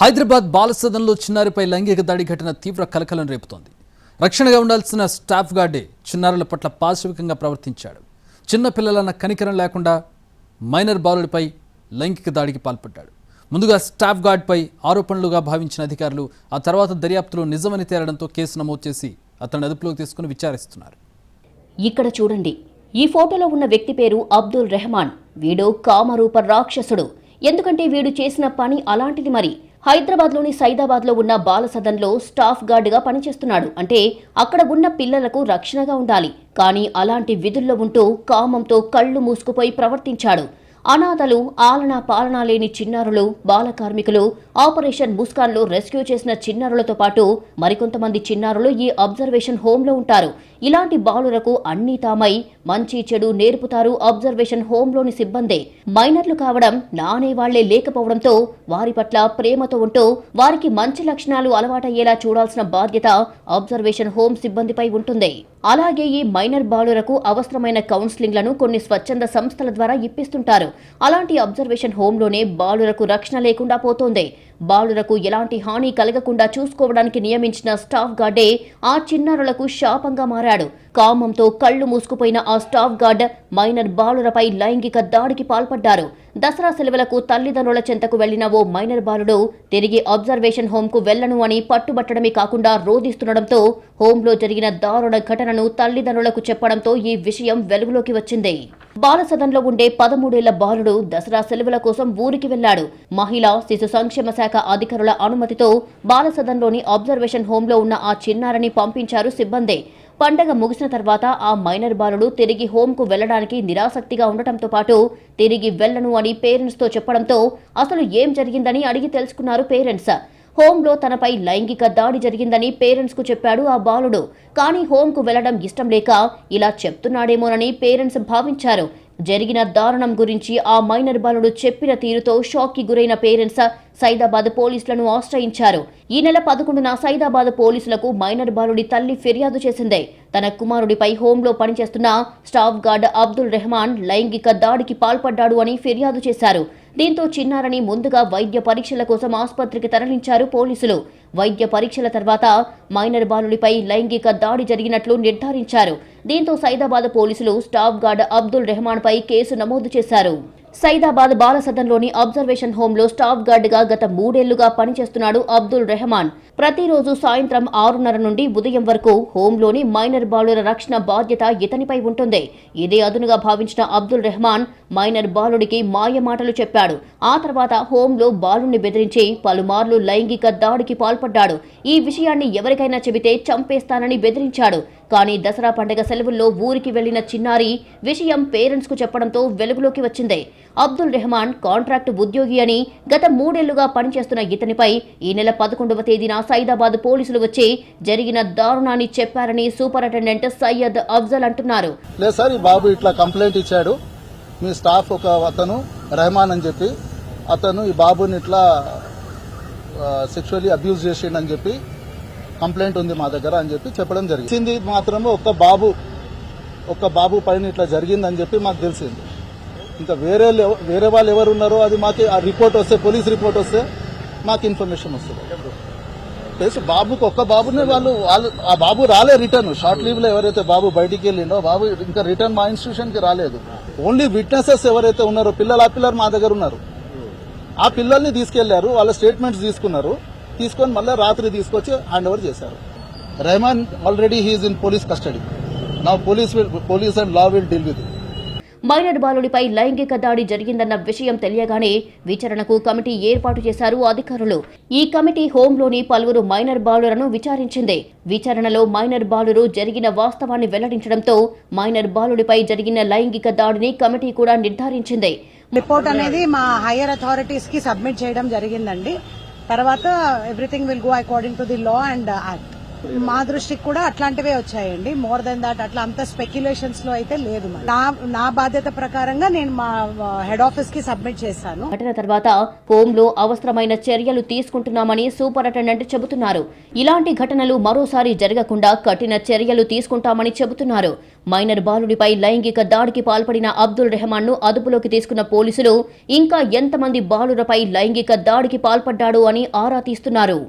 హైదరాబాద్ బాలసదన్లో చిన్నారిపై లైంగిక దాడి ఘటన తీవ్ర కలకలం రేపుతోంది. రక్షణగా ఉండాల్సిన స్టాఫ్ గార్డే చిన్నారుల పట్ల పాశవికంగా ప్రవర్తించాడు. చిన్న పిల్లలన్న కనికరం లేకుండా మైనర్ బాలుడిపై లైంగిక దాడికి పాల్పడ్డాడు. ముందుగా స్టాఫ్ గార్డ్పై ఆరోపణలుగా భావించిన అధికారులు ఆ తర్వాత దర్యాప్తులో నిజమని తేలడంతో కేసు నమోదు చేసి అతన్ని అదుపులోకి తీసుకుని విచారిస్తున్నారు. ఇక్కడ చూడండి, ఈ ఫోటోలో ఉన్న వ్యక్తి పేరు అబ్దుల్ రెహమాన్. వీడు కామరూప రాక్షసుడు. ఎందుకంటే వీడు చేసిన పని అలాంటిది. మరి హైదరాబాద్లోని సైదాబాద్లో ఉన్న బాలసదన్లో స్టాఫ్ గార్డుగా పనిచేస్తున్నాడు. అంటే అక్కడ ఉన్న పిల్లలకు రక్షణగా ఉండాలి. కానీ అలాంటి విధుల్లో ఉంటూ కామంతో కళ్ళు మూసుకుపోయి ప్రవర్తించాడు. అనాథలు, ఆలనా పాలనా లేని చిన్నారులు, బాల కార్మికులు, ఆపరేషన్ ముస్కాన్లో రెస్క్యూ చేసిన చిన్నారులతో పాటు మరికొంతమంది చిన్నారులు ఈ అబ్జర్వేషన్ హోంలో ఉంటారు. ఇలాంటి బాలులకు అన్నీ తామై మంచి చెడు నేర్పుతారు అబ్జర్వేషన్ హోంలోని సిబ్బందే. మైనర్లు కావడం, నానేవాళ్లే లేకపోవడంతో వారి పట్ల ప్రేమతో ఉంటూ వారికి మంచి లక్షణాలు అలవాటయ్యేలా చూడాల్సిన బాధ్యత అబ్జర్వేషన్ హోం సిబ్బందిపై ఉంటుంది. అలాగే ఈ మైనర్ బాలురకు అవసరమైన కౌన్సిలింగ్లను కొన్ని స్వచ్ఛంద సంస్థల ద్వారా ఇప్పిస్తుంటారు. అలాంటి అబ్జర్వేషన్ హోంలోనే బాలురకు రక్షణ లేకుండా పోతోంది. బాలురకు ఎలాంటి హాని కలగకుండా చూసుకోవడానికి నియమించిన స్టాఫ్ గార్డే ఆ చిన్నారులకు శాపంగా మారాడు. కామంతో కళ్లు మూసుకుపోయిన ఆ స్టాఫ్ గార్డ్ మైనర్ బాలురపై లైంగిక దాడికి పాల్పడ్డారు. దసరా సెలవులకు తల్లిదండ్రుల చెంతకు వెళ్లిన ఓ మైనర్ బాలుడు తిరిగి అబ్జర్వేషన్ హోంకు వెళ్లను అని పట్టుబట్టడమే కాకుండా రోధిస్తుండటంతో హోంలో జరిగిన దారుణ ఘటనను తల్లిదండ్రులకు చెప్పడంతో ఈ విషయం వెలుగులోకి వచ్చింది. బాలసదన్లో ఉండే 13 ఏళ్ల బాలుడు దసరా సెలవుల కోసం ఊరికి వెళ్లాడు. మహిళా శిశు సంక్షేమ శాఖ అధికారుల అనుమతితో బాలసదన్లోని అబ్జర్వేషన్ హోంలో ఉన్న ఆ చిన్నారిని పంపించారు సిబ్బంది. పండగ ముగిసిన తర్వాత ఆ మైనర్ బాలుడు తిరిగి హోంకు వెళ్లడానికి నిరాసక్తిగా ఉండటంతో పాటు తిరిగి వెళ్లను అని పేరెంట్స్తో చెప్పడంతో అసలు ఏం జరిగిందని అడిగి తెలుసుకున్నారు పేరెంట్స్. హోంలో తనపై లైంగిక దాడి జరిగిందని పేరెంట్స్కు చెప్పాడు ఆ బాలుడు. కానీ హోంకు వెళ్లడం ఇష్టం లేక ఇలా చెప్తున్నాడేమోనని పేరెంట్స్ భావించారు. జరిగిన దారుణం గురించి ఆ మైనర్ బాలుడు చెప్పిన తీరుతో షాక్కి గురైన పేరెంట్స్ సైదాబాద్ పోలీసులను ఆశ్రయించారు. ఈ నెల 11న సైదాబాద్ పోలీసులకు మైనర్ బాలుడి తల్లి ఫిర్యాదు చేసింది. తన కుమారుడిపై హోంలో పనిచేస్తున్న స్టాఫ్ గార్డ్ అబ్దుల్ రెహమాన్ లైంగిక దాడికి పాల్పడ్డాడు అని ఫిర్యాదు చేశారు. దీంతో చిన్నారని ముందుగా వైద్య పరీక్షల కోసం ఆసుపత్రికి తరలించారు పోలీసులు. వైద్య పరీక్షల తర్వాత మైనర్ బాలుడిపై లైంగిక దాడి జరిగినట్లు నిర్ధారించారు. దీంతో సైదాబాద్ పోలీసులు స్టాఫ్ గార్డ్ అబ్దుల్ రెహమాన్ పై కేసు నమోదు చేశారు. సైదాబాద్ బాలసదన్లోని అబ్జర్వేషన్ హోంలో స్టాఫ్ గార్డుగా గత 3 ఏళ్లుగా పనిచేస్తున్నాడు అబ్దుల్ రెహమాన్. ప్రతిరోజు సాయంత్రం 6:30 నుండి ఉదయం వరకు హోంలోని మైనర్ బాలుర రక్షణ బాధ్యత ఇతనిపై ఉంటుంది. ఇదే అదునుగా భావించిన అబ్దుల్ రెహమాన్ మైనర్ బాలుడికి మాయమాటలు చెప్పాడు. ఆ తర్వాత హోంలో బాలుని బెదిరించి పలుమార్లు లైంగిక దాడికి పాల్పడ్డాడు. ఈ విషయాన్ని ఎవరికైనా చెబితే చంపేస్తానని బెదిరించాడు. కానీ దసరా పండుగ సెలవుల్లో ఊరికి వెళ్లిన చిన్నారి విషయం పేరెంట్స్ కు చెప్పడంతో వెలుగులోకి వచ్చింది. అబ్దుల్ రెహమాన్ కాంట్రాక్ట్ ఉద్యోగి అని, గత 3 ఏళ్లుగా పనిచేస్తున్న ఇతనిపై ఈ నెల 11వ తేదీన సైదాబాద్ పోలీసులు వచ్చి జరిగిన దారుణాన్ని చెప్పారని సూపరింటెండెంట్ సయ్యద్ అఫ్జల్ అంటున్నారు. లేదు సార్, ఈ బాబు ఇట్లా కంప్లైంట్ ఇచ్చాడు. మీ స్టాఫ్ ఒక అతను రెహమాన్ అని చెప్పి అతను ఈ బాబుని ఇట్లా సెక్షువల్లీ అబ్యూజ్ చేసిండని చెప్పి కంప్లైంట్ ఉంది మా దగ్గర అని చెప్పి చెప్పడం జరిగింది. మాత్రమే ఒక్క బాబు పైన ఇట్లా జరిగిందని చెప్పి మాకు తెలిసింది. ఇంకా వేరే వాళ్ళు ఎవరు ఉన్నారో అది మాకు ఆ రిపోర్ట్ వస్తే, పోలీస్ రిపోర్ట్ వస్తే మాకు ఇన్ఫర్మేషన్ వస్తుంది. ప్లస్ బాబుకి ఒక్క బాబునే వాళ్ళు ఆ బాబు రాలే రిటర్న్. షార్ట్ లీవ్ లో ఎవరైతే బాబు బయటికి వెళ్ళిండో బాబు ఇంకా రిటర్న్ మా ఇన్స్టిట్యూషన్ కి రాలేదు. ఓన్లీ విట్నెసెస్ ఎవరైతే ఉన్నారో ఆ పిల్లలు మా దగ్గర ఉన్నారు. ఆ పిల్లల్ని తీసుకెళ్లారు, వాళ్ళ స్టేట్మెంట్స్ తీసుకున్నారు. తీసుకొని మళ్ళీ రాత్రి తీసుకొచ్చి హ్యాండ్ ఓవర్ చేశారు. Rehman already he is in police custody. Now police and law will deal with. Minor బాలుడిపై లైంగిక దాడి జరిగిందన్న విషయం తెలియగానే విచారణకు కమిటీ ఏర్పాటు చేశారు అధికారులు. ఈ కమిటీ హోంలోని పలువురు మైనర్ బాలులను విచారించింది. విచారణలో మైనర్ బాలురు జరిగిన వాస్తవాన్ని వెల్లడించడంతో మైనర్ బాలుడిపై జరిగిన లైంగిక దాడిని కమిటీ కూడా నిర్ధారించింది. రిపోర్ట్ అనేది మా హైయర్ అథారిటీస్ కి సబ్మిట్ చేయడం జరిగిందండి. తర్వాత everything will go according to the law and act. మా దృష్టికి కూడా అట్లాంటివే వచ్చాయండి. మోర్ దెన్ దాట్ అట్లా అంత స్పెక్యులేషన్స్ లో అయితే లేదు. నా బాధ్యత ప్రకారంగా నేను మా హెడ్ ఆఫీస్ కి సబ్మిట్ చేశాను. ఘటన తర్వాత హోంలో అవసరమైన చర్యలు తీసుకుంటున్నామని సూపరింటెండెంట్ చెబుతున్నారు. ఇలాంటి ఘటనలు మరోసారి జరగకుండా కఠిన చర్యలు తీసుకుంటామని చెబుతున్నారు. మైనర్ బాలుడిపై లైంగిక దాడికి పాల్పడిన అబ్దుల్ రెహమాన్ను అదుపులోకి తీసుకున్న పోలీసులు ఇంకా ఎంతమంది బాలురపై లైంగిక దాడికి పాల్పడ్డాడు అని ఆరా తీస్తున్నారు.